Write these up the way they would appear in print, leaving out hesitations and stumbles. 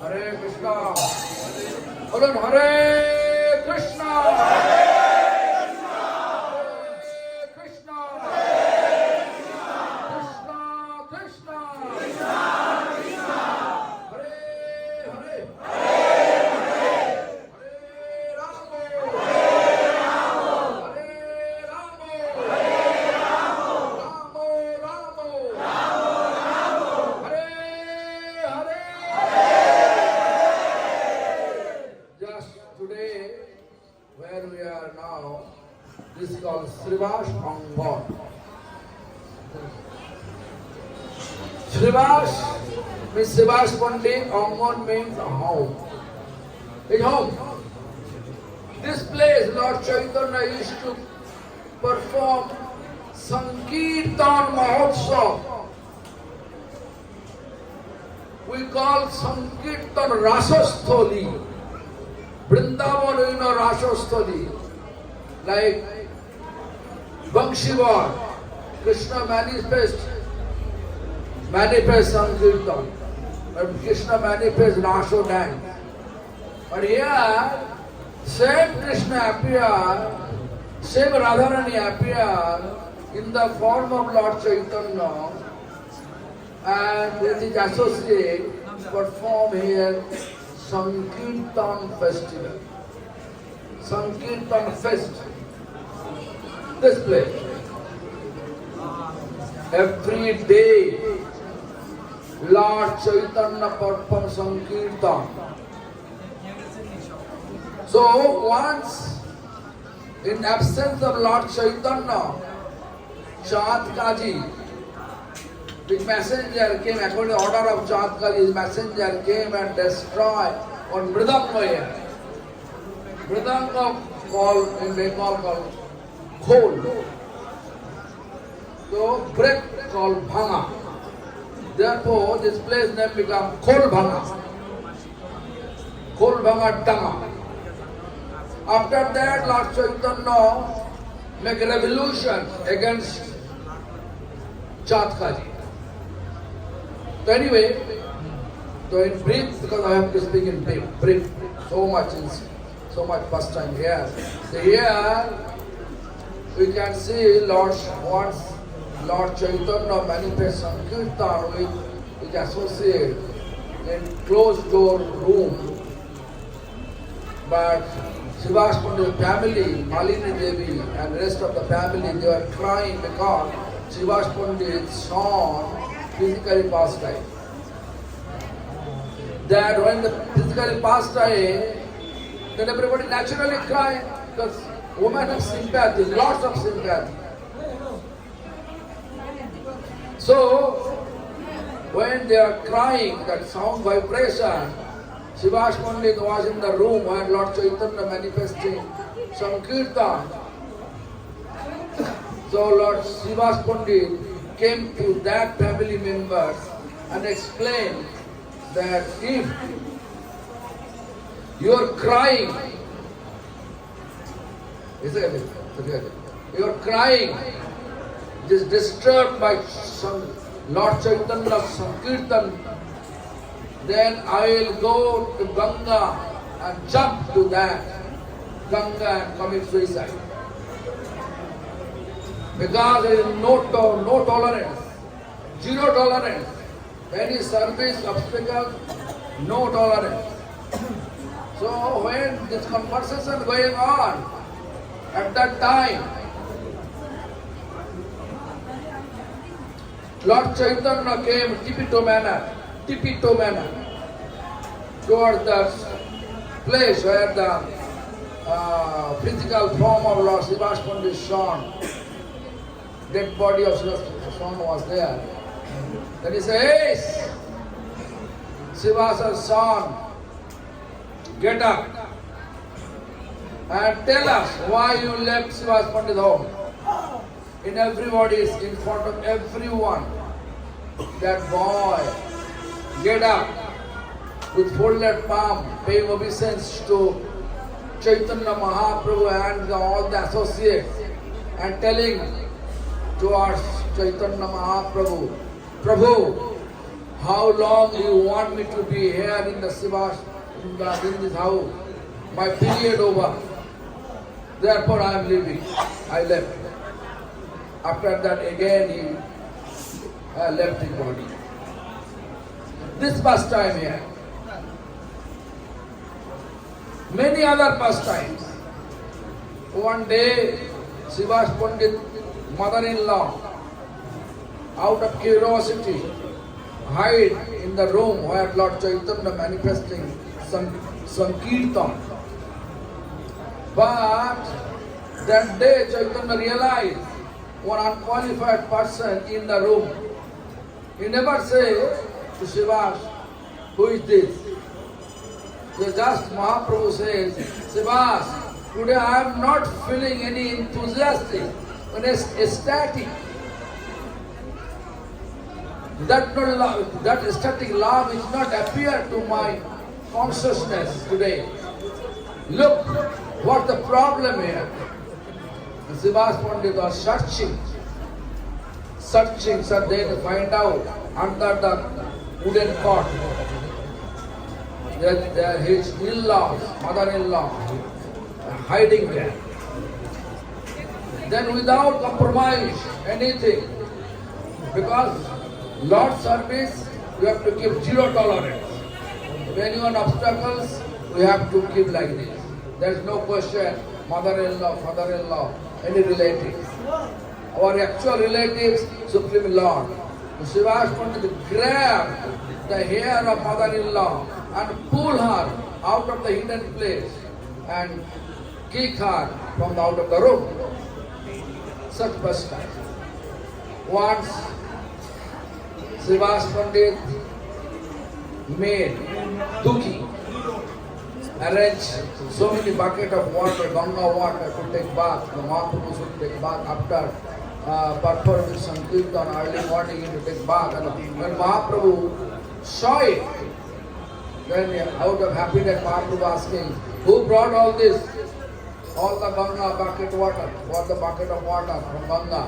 Hare Krishna. Bolon Hare Krishna. Krishna. Krishna. Krishna. Hare Hare. Hare Rama. Hare Rama. Rama. Hare Hare. Just today, where we are now, this is called Srivas Angan. Srivas means Srivas Pandit, Angan means home. His home. This place, Lord Chaitanya used to perform Sankirtan Mahotsav. We call Sankirtan Rasasthali. Vrindavan, you know, Rasasthali. Like Bangshivar, Krishna manifest Sankirtan. But Krishna manifest Raso dance. But here, same Krishna appear, same Radharani appear in the form of Lord Chaitanya, and with his associate perform here Sankirtan festival. Sankirtan fest. This place. Every day, Lord Chaitanya performs Sankirtan. So once, in absence of Lord Chaitanya, Chandkaji, the messenger came, according to the order of Chandkaji, his messenger came and destroyed on Mridanga here. Mridanga called, in Bengal called Khol. So brick called Bhanga. Therefore, this place name became Khol Bhanga. Khol Bhanga Danga. After that, Lord Chaitanya make a revolution against Chandkaji. So anyway, so in brief, because I have to speak in brief, so much first time here. So here we can see once Lord Chaitanya manifests Sankirtan with associate in closed door room. But Srivas Pandit's family, Malini Devi and rest of the family, they were crying because Srivas Pandit's son physically passed away. That when the physically passed away, then everybody naturally cried because women have sympathy, lots of sympathy. So when they are crying, that sound vibration, Srivas Pandit was in the room when Lord Chaitanya manifesting Sankirtan. So Lord Srivas Pandit came to that family members and explained that if you are crying, you are crying, it is disturbed by Lord Chaitanya Sankirtan, then I will go to Ganga and jump to that Ganga and commit suicide. Because there is no tolerance, zero tolerance. Any service obstacle, no tolerance. So when this conversation going on, at that time, Lord Chaitanya came tipito manner, towards the place where the physical form of Lord Srivas Pandit's son, dead body of Srivas son was there. Then he says, "Hey, Srivas' son, get up and tell us why you left Srivas Pandit home." In everybody's, in front of everyone, that boy, get up with folded palm, paying obeisance to Chaitanya Mahaprabhu and all the associates and telling towards Chaitanya Mahaprabhu, Prabhu, how long you want me to be here in the Sivas, in this house? My period over. Therefore I am leaving. I left. After that again he left his body. This pastime here. Many other pastimes. One day, Sivas Pandit, mother-in-law, out of curiosity, hide in the room where Lord Chaitanya manifesting some kirtan. But that day Chaitanya realized one unqualified person in the room. He never say to Sivas, who is this? So just Mahaprabhu says, Sivas, today I am not feeling any enthusiastic, but ecstatic. That ecstatic love is not appear to my consciousness today. Look, what's the problem here? The Sivas Pandit was searching, so they to find out under the wooden cot that his in-laws, mother-in-law, hiding there. Then without compromise, anything, because Lord's service, we have to give zero tolerance. If anyone obstacles, we have to give like this. There is no question, mother-in-law, father-in-law, any relatives. Our actual relatives, Supreme Lord. The Sivas Pandit grabbed the hair of mother-in-law and pull her out of the hidden place and kick her from out of the room. Such pastime. Once Sivas Pandit made Dukhi, arranged so many buckets of water, Ganga water to take bath. The Mahaprabhu should take bath after performing some kirtan early morning to take bath. And when Mahaprabhu saw it, then out of happiness Mahaprabhu asking, who brought all this? All the Ganga bucket water, all the bucket of water from Ganga.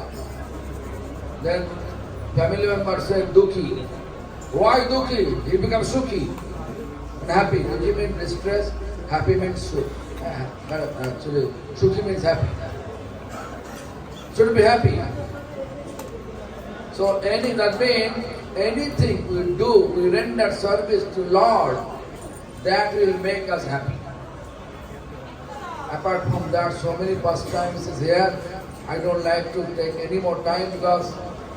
Then family member said, Dukhi. Why Dukhi? He becomes Sukhi and happy. Dukhi means distress, happy means Sukh. Actually, Sukhi means happy. Should be happy. So that means anything we do, we render service to Lord, that will make us happy. Apart from that, so many pastimes is here. I don't like to take any more time because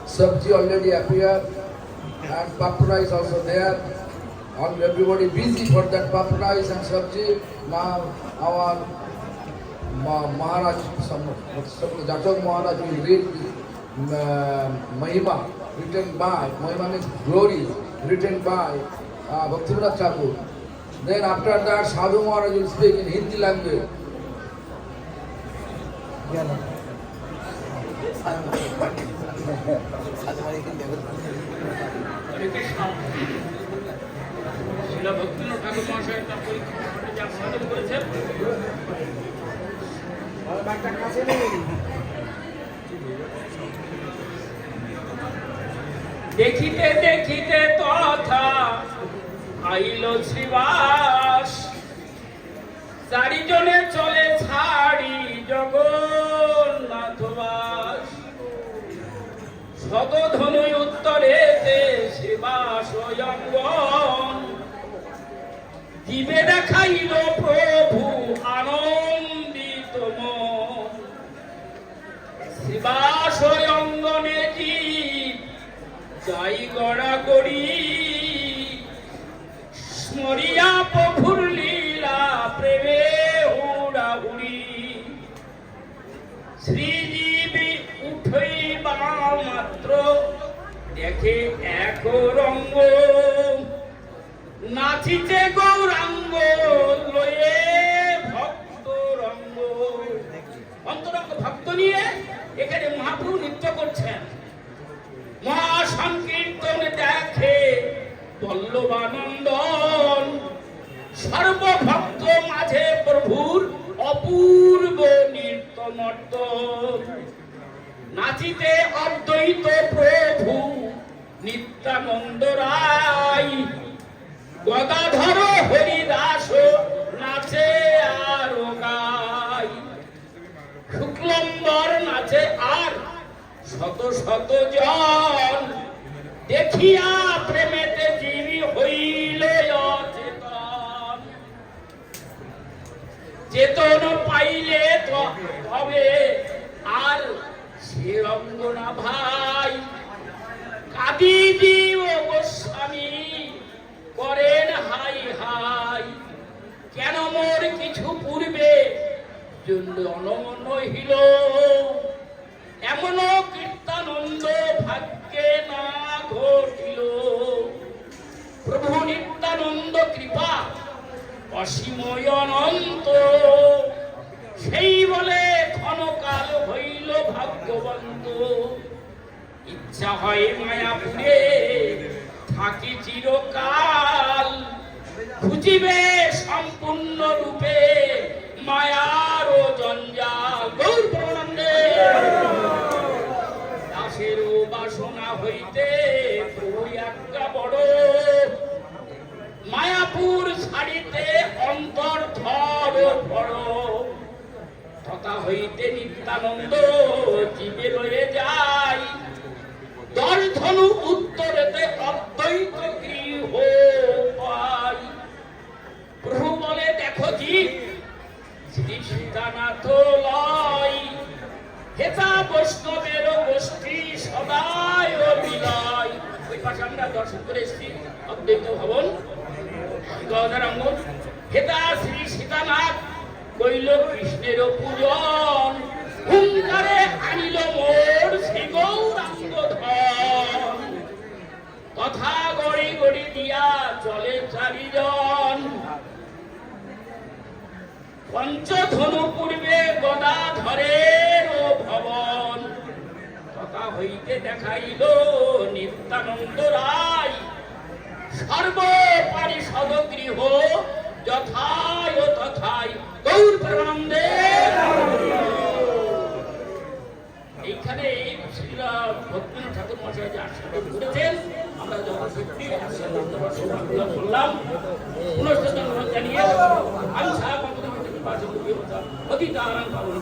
sabji already appeared and papura is also there. Everybody busy for that papura and sabji. Now our Maharaj, Jataka Maharaj will read Mahima written by, Mahima means glory, written by Bhaktivinoda Thakur. Then after that, Sadhu Maharaj will speak in Hindi language. দেখিতে দেখিতে তথা আইল শ্রীবাস, চারিজনে চলে ছাড়ি জগন্নাথবাস। শতধনু উত্তরেতে শ্রীবাস অঙ্গন, দিবে দেখাইল প্রভু আনন্দিত মন। শ্রীবাস অঙ্গনে জীব যাই গড়া করি, স্মরিয়া প্রভুর লীলা প্রেমে হুড়াহুড়ি। শ্রীজীবী উঠইবা মাত্র দেখে এক রঙ্গ, নাচিতে গৌরাঙ্গ লয়ে ভক্ত রঙ্গ। অন্তরঙ্গ ভক্ত নিয়ে এখানে মহাপ্রভু নৃত্য করছেন। মহাসংকীর্তন দেখে পল্লবানন্দন, সর্বভক্ত মাঝে প্রভুর মর্ত নাচিতে অদ্বৈত প্রভু নিত্যানন্দ রায় গদাধর হরিদাস নাচে আর গাই শুক্লম্বর নাচে আর শত শত জন দেখিয়া প্রেমেতে জীবী হইল অচেতন চেতন পাইলে তবে আর সে রঙ্গ না ভাই কাদিদি ও গোস্বামী করেন হাই হাই কেন মোর কিছু পূর্বে অনমন হইল এমন কীর্তানন্দ ভাগ্যে না ঘটিল প্রভু নিত্যানন্দ কৃপা অসীময় অনন্ত সেই বলে ক্ষণকাল হইল ভাগ্যবন্ত ইচ্ছা হয় মায়াপুরে থাকি চিরকাল খুঁজিবে সম্পূর্ণ রূপে মায়ার ও জঞ্জাল গৌর প্রেমানন্দে দাসের বাসনা হইতে প্রভু একটা বড় মায়াপুর ছাড়িতে অন্তর ধর বড় তথা হইতে নিত্যানন্দ জীবে লয়ে যায় দশ ধনু উত্তরেতে অদ্বৈত গৃহ পাই প্রভু বলে দেখো জীব শ্রী সীতানাথ লয় হেতা বৈষ্ণবের গোষ্ঠী সদায় বিলয় ওই পাশে আমরা দর্শন করে এসেছি অদ্বৈত ভবন গদারাঙ্গ হেতা শ্রী সীতানাথ কইল কৃষ্ণের পূজন হুঙ্কারে আনিল মোর শ্রী গৌরাঙ্গ ধন কথা গড়ি গড়ি দিয়া চলে চারিজন পঞ্চধনু পূর্বে গদাধরের ভবন তথা হইতে দেখাইল নিত্যানন্দ রায় সর্বপারিষদ গৃহ যথায় তথায় গৌর প্রেমানন্দে এইখানে শ্রীরা ভক্তিনাথ ঠাকুর মশাই যে আশীর্বাদ করেছেন আমরা যথাশক্তি আশীর্বাদ করলাম পুনশ্চ জানিয়ে আমি সারা অতি তারান পাবন